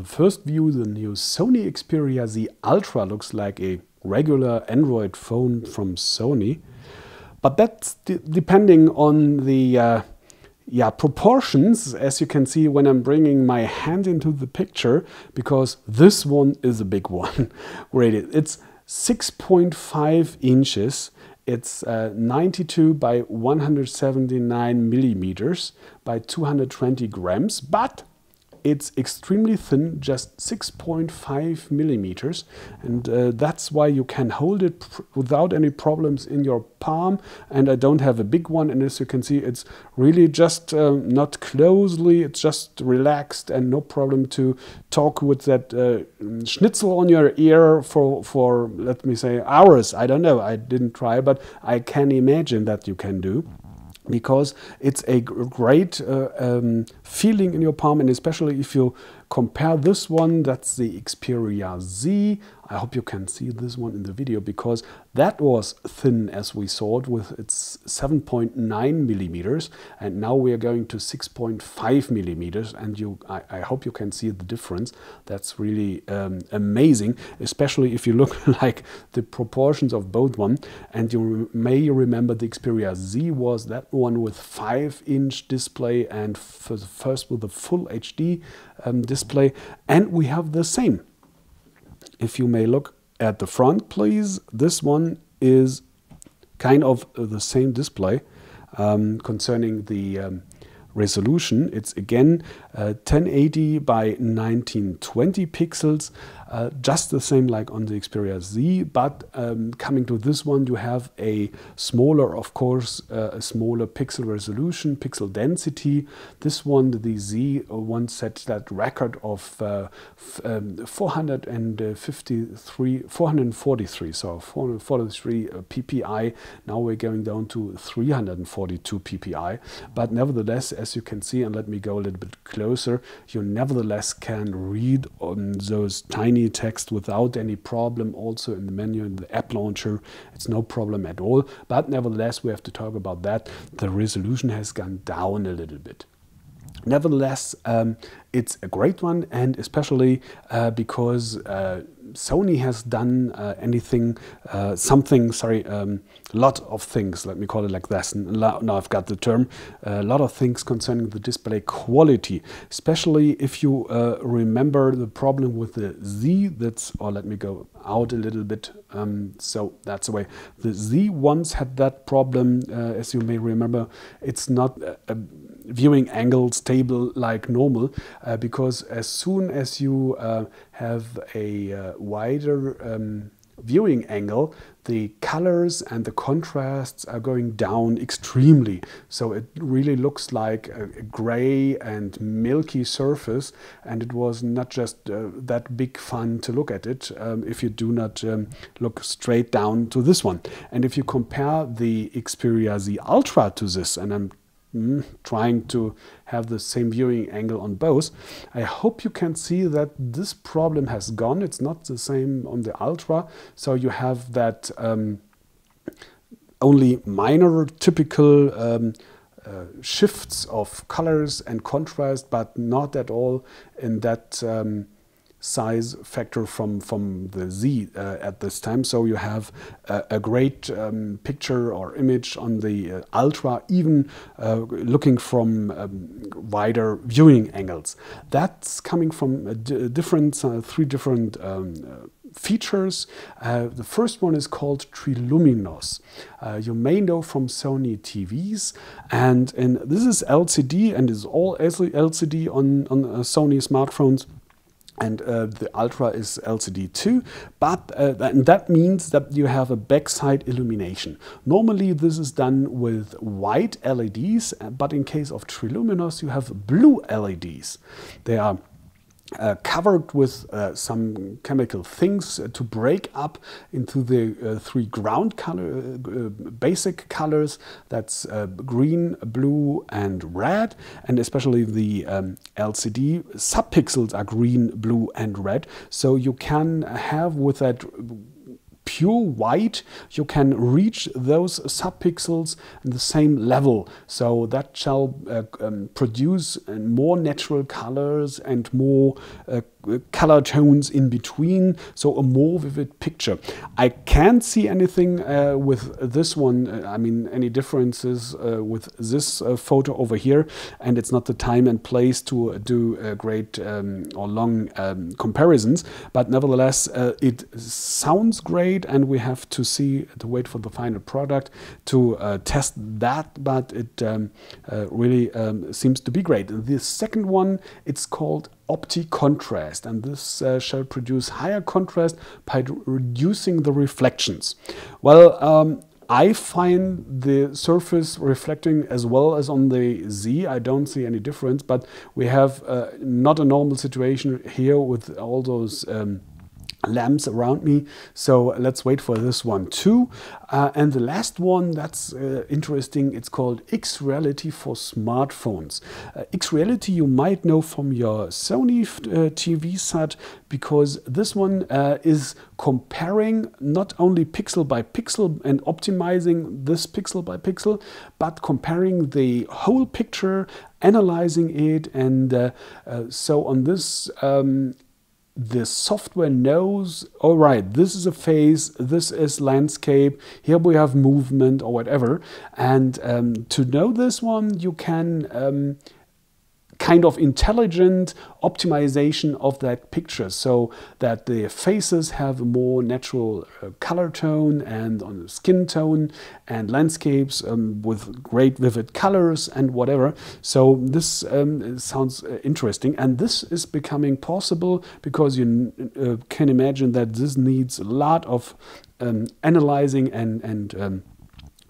the first view, the new Sony Xperia Z Ultra looks like a regular Android phone from Sony. But that's depending on the proportions, as you can see when I'm bringing my hand into the picture, because this one is a big one. Really, it's 6.5 inches. It's 92 by 179 millimeters by 220 grams, but it's extremely thin, just 6.5 millimeters, and that's why you can hold it without any problems in your palm. And I don't have a big one, and as you can see, it's really just not closely, it's just relaxed and no problem to talk with that schnitzel on your ear for let me say hours. I don't know, I didn't try, but I can imagine that you can do, because it's a great feeling in your palm. And especially if you compare this one, that's the Xperia Z. I hope you can see this one in the video, because that was thin as we saw it with its 7.9 millimeters, and now we are going to 6.5 millimeters, and I hope you can see the difference. That's really amazing, especially if you look like the proportions of both one. And you may remember the Xperia Z was that one with 5-inch display, and for the first with the full HD display, and we have the same. If you may look at the front, please, this one is kind of the same display. Concerning the resolution, it's again 1080 by 1920 pixels, just the same like on the Xperia Z, but coming to this one, you have a smaller, of course, a smaller pixel resolution, pixel density. This one, the Z one, set that record of 443 ppi. Now we're going down to 342 ppi, but nevertheless, as you can see, and let me go a little bit closer, you nevertheless can read on those tiny text without any problem. Also in the menu, in the app launcher, it's no problem at all. But nevertheless, we have to talk about that. The resolution has gone down a little bit. Nevertheless, it's a great one, and especially because Sony has done a lot of things, let me call it like this. Now I've got the term, a lot of things concerning the display quality, especially if you remember the problem with the Z. Let me go out a little bit, so that's the way. The Z once had that problem, as you may remember. It's not a viewing angle stable like normal, because as soon as you have a wider viewing angle, the colors and the contrasts are going down extremely. So it really looks like a gray and milky surface, and it was not just that big fun to look at it if you do not look straight down to this one. And if you compare the Xperia Z Ultra to this, and I'm trying to have the same viewing angle on both, I hope you can see that this problem has gone. It's not the same on the Ultra, so you have that only minor typical shifts of colors and contrast, but not at all in that size factor from the Z at this time. So you have a great picture or image on the Ultra, even looking from wider viewing angles. That's coming from three different features. The first one is called Triluminos. You may know from Sony TVs, and this is LCD and is all LCD on Sony smartphones. And the Ultra is LCD too, but that means that you have a backside illumination. Normally this is done with white LEDs, but in case of Triluminos you have blue LEDs. They are covered with some chemical things to break up into the three ground color, basic colors. That's green, blue, and red. And especially the LCD subpixels are green, blue, and red. So you can have with that pure white, you can reach those subpixels in the same level. So that shall produce more natural colors and more color tones in between, so a more vivid picture. I can't see anything with this one, I mean any differences with this photo over here, and it's not the time and place to do great or long comparisons, but nevertheless it sounds great, and we have to wait for the final product to test that, but it really seems to be great. The second one, it's called Optic Contrast, and this shall produce higher contrast by reducing the reflections. Well, I find the surface reflecting as well as on the Z. I don't see any difference, but we have not a normal situation here with all those lamps around me, so let's wait for this one too. And the last one that's interesting, it's called X-Reality for smartphones. X-Reality you might know from your Sony TV set, because this one is comparing not only pixel by pixel and optimizing this pixel by pixel, but comparing the whole picture, analyzing it, and so on this the software knows, all right, this is a face, this is landscape, here we have movement or whatever. And to know this one, you can kind of intelligent optimization of that picture, so that the faces have a more natural color tone and on the skin tone, and landscapes with great vivid colors and whatever. So this sounds interesting, and this is becoming possible because you can imagine that this needs a lot of analyzing and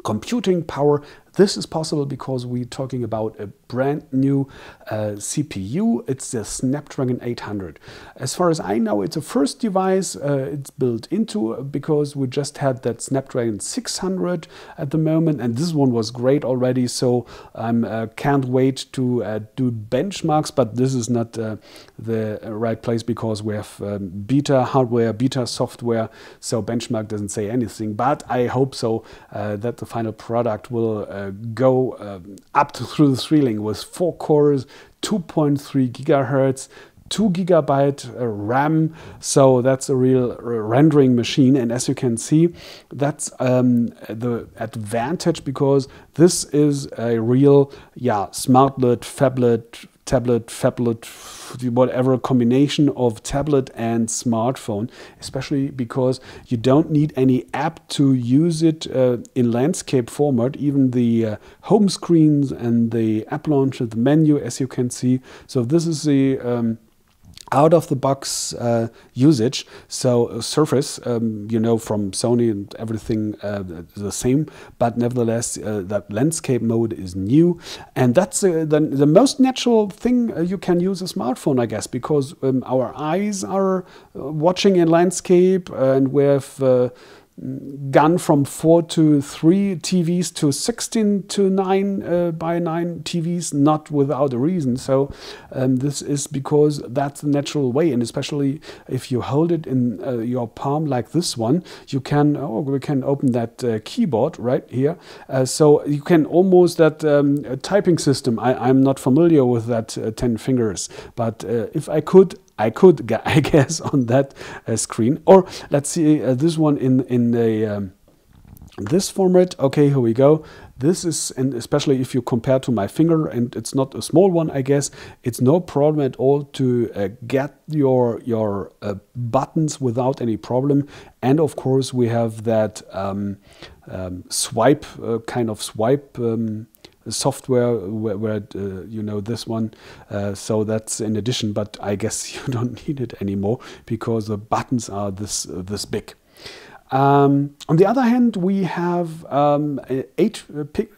computing power. This is possible because we're talking about a brand new CPU. It's the Snapdragon 800. As far as I know, it's a first device it's built into, because we just had that Snapdragon 600 at the moment, and this one was great already. So I can't wait to do benchmarks, but this is not the right place because we have beta hardware, beta software, so benchmark doesn't say anything. But I hope so that the final product will go up through the ceiling with 4 cores, 2.3 gigahertz, 2 gigabyte RAM. So that's a real rendering machine. And as you can see, that's the advantage, because this is a real, smartlet, phablet, tablet, phablet, whatever combination of tablet and smartphone, especially because you don't need any app to use it in landscape format, even the home screens and the app launcher, the menu, as you can see. So this is the out-of-the-box usage. So surface, you know, from Sony and everything the same, but nevertheless that landscape mode is new, and that's the most natural thing you can use a smartphone, I guess, because our eyes are watching in landscape, and we have gone from 4 to 3 TVs to 16 to 9 by 9 TVs, not without a reason. So this is because that's the natural way, and especially if you hold it in your palm like this one, you can, we can open that keyboard right here. So you can almost that typing system. I'm not familiar with that 10 fingers, but if I could, I guess, on that screen. Or let's see this one in the this format. Okay, here we go. This is, and especially if you compare to my finger, and it's not a small one, I guess, it's no problem at all to get your buttons without any problem. And of course, we have that swipe, kind of swipe software where you know, this one, so that's in addition, but I guess you don't need it anymore because the buttons are this big. On the other hand, we have 8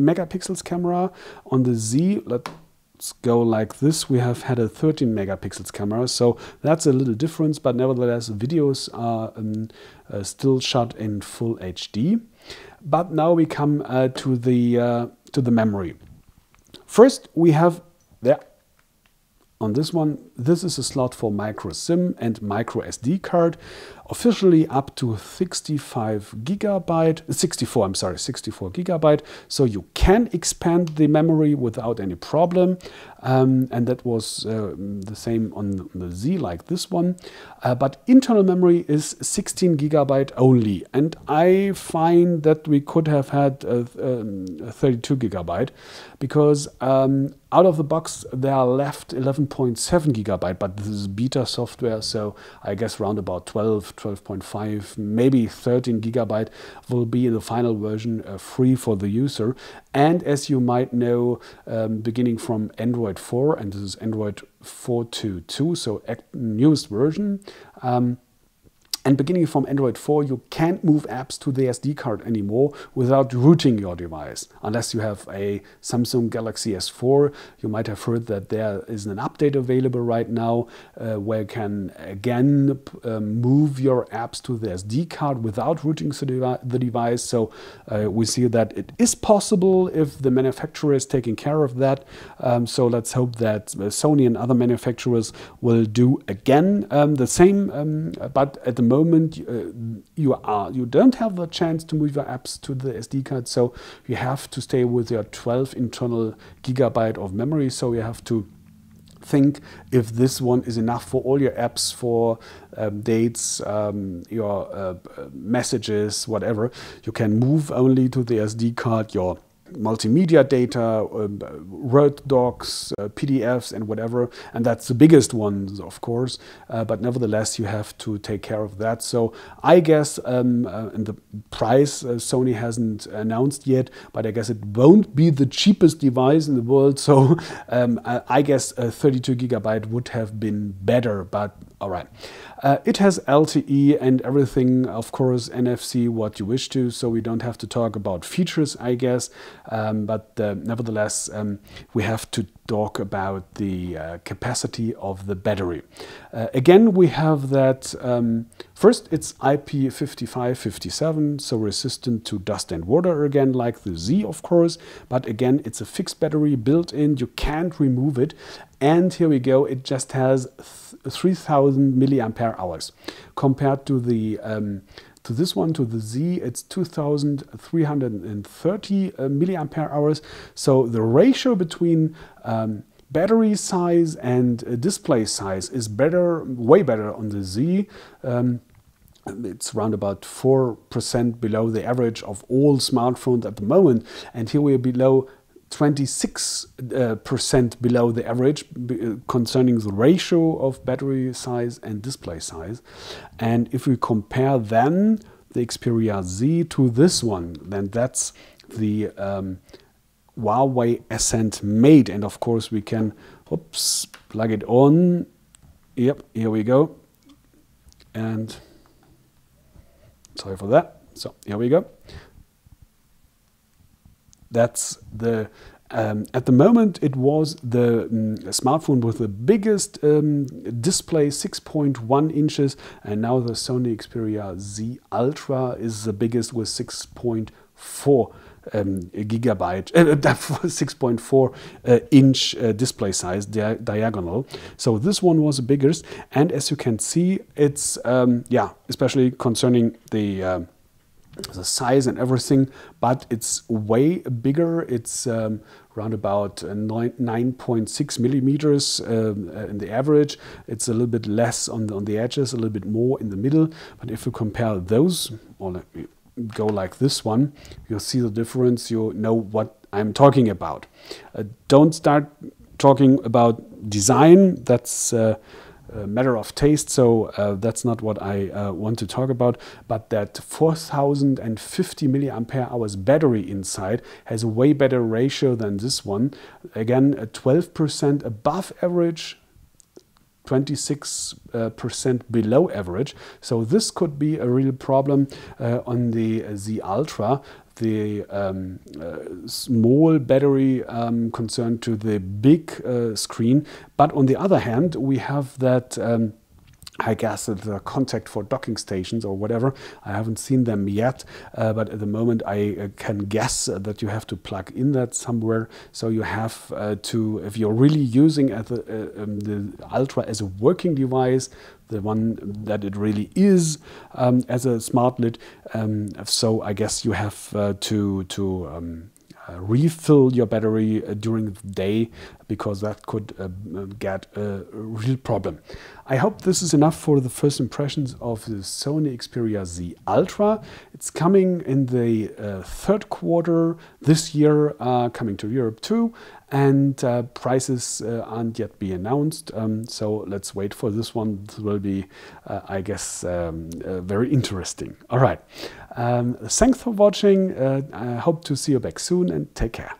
megapixels camera on the Z. Let's go like this. We have had a 13 megapixels camera, so that's a little difference, but nevertheless videos are still shot in full HD. But now we come to the memory. First, we have there on this one, this is a slot for micro SIM and micro SD card, officially up to 64 gigabyte. So you can expand the memory without any problem. And that was the same on the Z, like this one. But internal memory is 16 gigabyte only. And I find that we could have had 32 gigabyte because out of the box there are left 11.7 gigabyte, but this is beta software, so I guess around about 12.5, maybe 13 gigabyte will be in the final version free for the user. And as you might know, beginning from Android 4, and this is Android 4.2.2, so newest version, and beginning from Android 4, you can't move apps to the SD card anymore without rooting your device. Unless you have a Samsung Galaxy S4, you might have heard that there is an update available right now where you can again move your apps to the SD card without rooting the device. So we see that it is possible if the manufacturer is taking care of that. So let's hope that Sony and other manufacturers will do again the same, but at the moment you don't have the chance to move your apps to the SD card, so you have to stay with your 12 internal gigabyte of memory. So you have to think if this one is enough for all your apps, for dates, your messages, whatever. You can move only to the SD card your multimedia data, Word docs, PDFs and whatever, and that's the biggest ones, of course, but nevertheless you have to take care of that. So I guess, and the price Sony hasn't announced yet, but I guess it won't be the cheapest device in the world, so I guess 32 gigabyte would have been better, but all right. It has LTE and everything, of course, NFC, what you wish to, so we don't have to talk about features, I guess, but nevertheless, we have to talk about the capacity of the battery. Again, we have that, first it's IP55/57, so resistant to dust and water again, like the Z, of course, but again, it's a fixed battery built in, you can't remove it. And here we go, it just has 3000 milliampere hours. Compared to the to this one, to the Z, it's 2330 milliampere hours. So the ratio between battery size and display size is better, way better on the Z. It's around about 4% below the average of all smartphones at the moment. And here we are below 26% below the average concerning the ratio of battery size and display size. And if we compare then the Xperia Z to this one, then that's the Huawei Ascent Mate. And of course we can, oops, plug it on. Yep, here we go. And sorry for that. So here we go. That's the, at the moment it was the smartphone with the biggest display, 6.1 inches, and now the Sony Xperia Z Ultra is the biggest with 6.4 gigabyte, 6.4 inch display size, diagonal. So this one was the biggest, and as you can see, it's yeah, especially concerning the size and everything, but it's way bigger. It's around about 9.6 millimeters in the average. It's a little bit less on the edges, a little bit more in the middle. But if you compare those, or let me go like this one, you'll see the difference. You know what I'm talking about. Don't start talking about design. That's a matter of taste, so that's not what I want to talk about, but that 4050 milliampere hours battery inside has a way better ratio than this one. Again, 12% above average, 26% below average. So this could be a real problem on the Z Ultra. The small battery concerned to the big screen, but on the other hand we have that I guess the contact for docking stations or whatever. I haven't seen them yet, but at the moment I can guess that you have to plug in that somewhere. So you have to, if you're really using the Ultra as a working device, the one that it really is as a smart lid, so I guess you have to refill your battery during the day, because that could get a real problem. I hope this is enough for the first impressions of the Sony Xperia Z Ultra. It's coming in the third quarter this year, coming to Europe too, and prices aren't yet be announced, so let's wait for this one. This will be, I guess, very interesting. All right, thanks for watching. I hope to see you back soon, and take care.